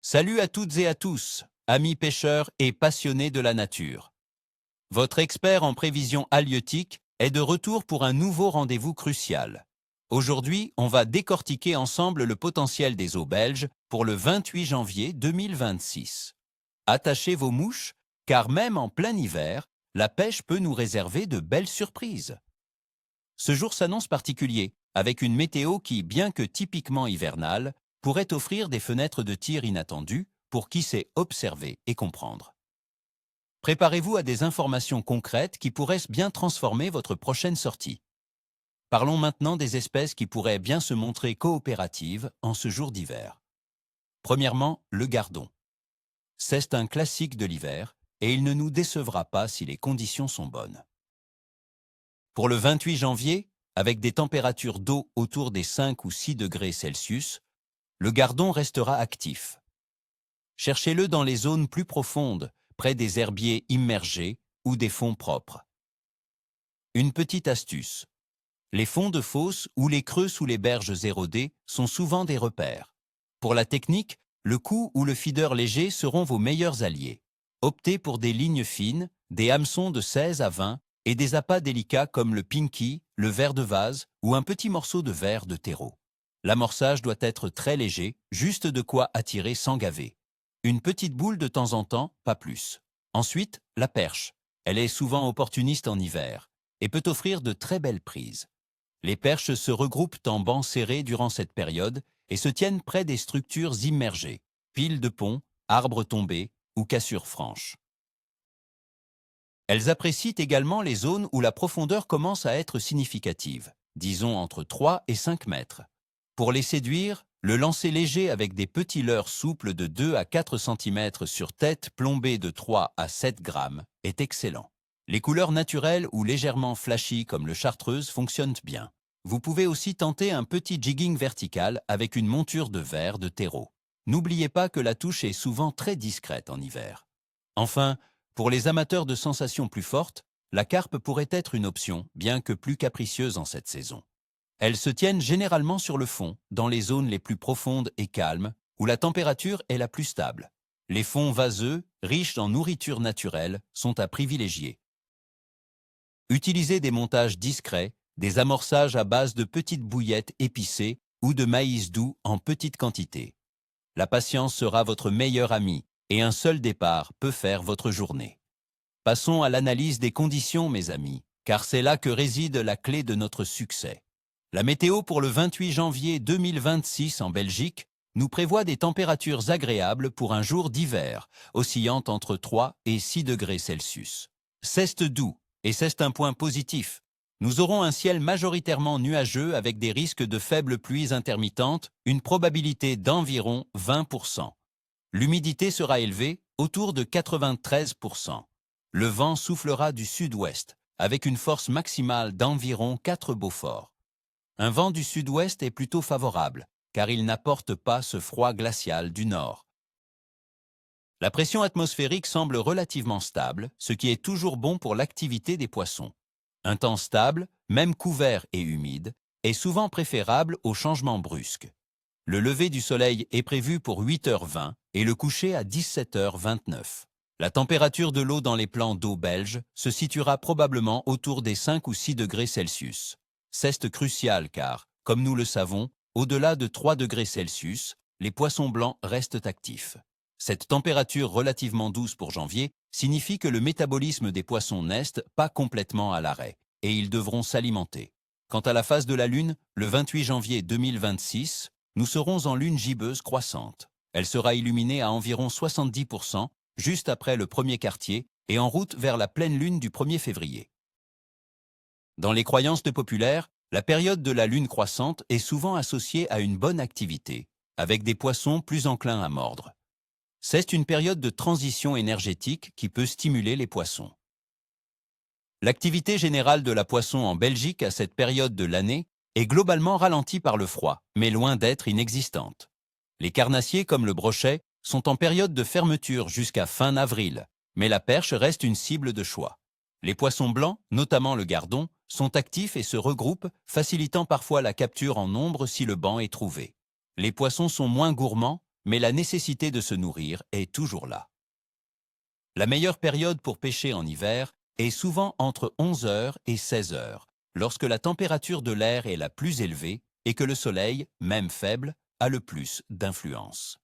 Salut à toutes et à tous, amis pêcheurs et passionnés de la nature. Votre expert en prévision halieutique est de retour pour un nouveau rendez-vous crucial. Aujourd'hui, on va décortiquer ensemble le potentiel des eaux belges pour le 28 janvier 2026. Attachez vos mouches, car même en plein hiver, la pêche peut nous réserver de belles surprises. Ce jour s'annonce particulier, avec une météo qui, bien que typiquement hivernale, pourrait offrir des fenêtres de tir inattendues pour qui sait observer et comprendre. Préparez-vous à des informations concrètes qui pourraient bien transformer votre prochaine sortie. Parlons maintenant des espèces qui pourraient bien se montrer coopératives en ce jour d'hiver. Premièrement, le gardon. C'est un classique de l'hiver et il ne nous décevra pas si les conditions sont bonnes. Pour le 28 janvier, avec des températures d'eau autour des 5 ou 6 degrés Celsius, le gardon restera actif. Cherchez-le dans les zones plus profondes, près des herbiers immergés ou des fonds propres. Une petite astuce. Les fonds de fosse ou les creux sous les berges érodées sont souvent des repères. Pour la technique, le coup ou le feeder léger seront vos meilleurs alliés. Optez pour des lignes fines, des hameçons de 16 à 20 et des appâts délicats comme le pinky, le verre de vase ou un petit morceau de verre de terreau. L'amorçage doit être très léger, juste de quoi attirer sans gaver. Une petite boule de temps en temps, pas plus. Ensuite, la perche. Elle est souvent opportuniste en hiver et peut offrir de très belles prises. Les perches se regroupent en bancs serrés durant cette période et se tiennent près des structures immergées, piles de ponts, arbres tombés ou cassures franches. Elles apprécient également les zones où la profondeur commence à être significative, disons entre 3 et 5 mètres. Pour les séduire, le lancer léger avec des petits leurres souples de 2 à 4 cm sur tête plombée de 3 à 7 grammes est excellent. Les couleurs naturelles ou légèrement flashy comme le chartreuse fonctionnent bien. Vous pouvez aussi tenter un petit jigging vertical avec une monture de verre de terreau. N'oubliez pas que la touche est souvent très discrète en hiver. Enfin, pour les amateurs de sensations plus fortes, la carpe pourrait être une option, bien que plus capricieuse en cette saison. Elles se tiennent généralement sur le fond, dans les zones les plus profondes et calmes, où la température est la plus stable. Les fonds vaseux, riches en nourriture naturelle, sont à privilégier. Utilisez des montages discrets, des amorçages à base de petites bouillettes épicées ou de maïs doux en petite quantité. La patience sera votre meilleur ami et un seul départ peut faire votre journée. Passons à l'analyse des conditions, mes amis, car c'est là que réside la clé de notre succès. La météo pour le 28 janvier 2026 en Belgique nous prévoit des températures agréables pour un jour d'hiver, oscillant entre 3 et 6 degrés Celsius. C'est doux, et c'est un point positif. Nous aurons un ciel majoritairement nuageux avec des risques de faibles pluies intermittentes, une probabilité d'environ 20%. L'humidité sera élevée, autour de 93%. Le vent soufflera du sud-ouest, avec une force maximale d'environ 4 Beaufort. Un vent du sud-ouest est plutôt favorable, car il n'apporte pas ce froid glacial du nord. La pression atmosphérique semble relativement stable, ce qui est toujours bon pour l'activité des poissons. Un temps stable, même couvert et humide, est souvent préférable aux changements brusques. Le lever du soleil est prévu pour 8h20 et le coucher à 17h29. La température de l'eau dans les plans d'eau belges se situera probablement autour des 5 ou 6 degrés Celsius. C'est crucial car, comme nous le savons, au-delà de 3 degrés Celsius, les poissons blancs restent actifs. Cette température relativement douce pour janvier signifie que le métabolisme des poissons n'est pas complètement à l'arrêt et ils devront s'alimenter. Quant à la phase de la Lune, le 28 janvier 2026, nous serons en lune gibbeuse croissante. Elle sera illuminée à environ 70%, juste après le premier quartier et en route vers la pleine lune du 1er février. Dans les croyances populaires, la période de la lune croissante est souvent associée à une bonne activité, avec des poissons plus enclins à mordre. C'est une période de transition énergétique qui peut stimuler les poissons. L'activité générale de la poisson en Belgique à cette période de l'année est globalement ralentie par le froid, mais loin d'être inexistante. Les carnassiers comme le brochet sont en période de fermeture jusqu'à fin avril, mais la perche reste une cible de choix. Les poissons blancs, notamment le gardon, sont actifs et se regroupent, facilitant parfois la capture en nombre si le banc est trouvé. Les poissons sont moins gourmands, mais la nécessité de se nourrir est toujours là. La meilleure période pour pêcher en hiver est souvent entre 11 heures et 16 heures, lorsque la température de l'air est la plus élevée et que le soleil, même faible, a le plus d'influence.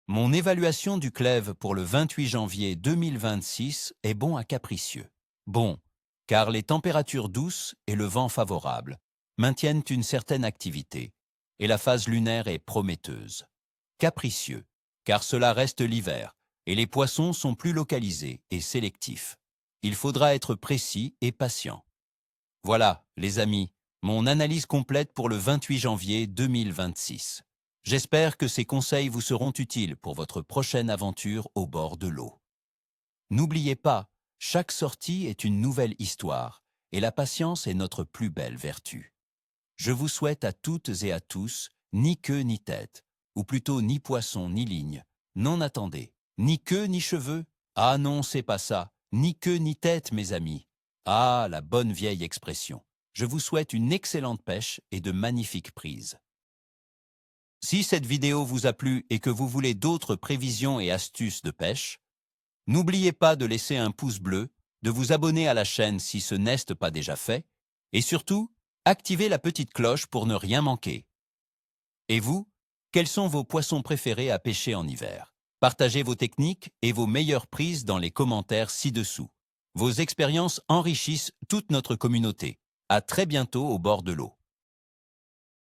Mon évaluation du clève pour le 28 janvier 2026 est bon à capricieux. Bon, car les températures douces et le vent favorable maintiennent une certaine activité, et la phase lunaire est prometteuse. Capricieux, car cela reste l'hiver, et les poissons sont plus localisés et sélectifs. Il faudra être précis et patient. Voilà, les amis, mon analyse complète pour le 28 janvier 2026. J'espère que ces conseils vous seront utiles pour votre prochaine aventure au bord de l'eau. N'oubliez pas, chaque sortie est une nouvelle histoire, et la patience est notre plus belle vertu. Je vous souhaite à toutes et à tous, ni queue ni tête, ou plutôt ni poisson ni ligne. Non, attendez, ni queue ni cheveux. Ah non, c'est pas ça, ni queue ni tête, mes amis. Ah, la bonne vieille expression. Je vous souhaite une excellente pêche et de magnifiques prises. Si cette vidéo vous a plu et que vous voulez d'autres prévisions et astuces de pêche, n'oubliez pas de laisser un pouce bleu, de vous abonner à la chaîne si ce n'est pas déjà fait, et surtout, activez la petite cloche pour ne rien manquer. Et vous, quels sont vos poissons préférés à pêcher en hiver? Partagez vos techniques et vos meilleures prises dans les commentaires ci-dessous. Vos expériences enrichissent toute notre communauté. À très bientôt au bord de l'eau.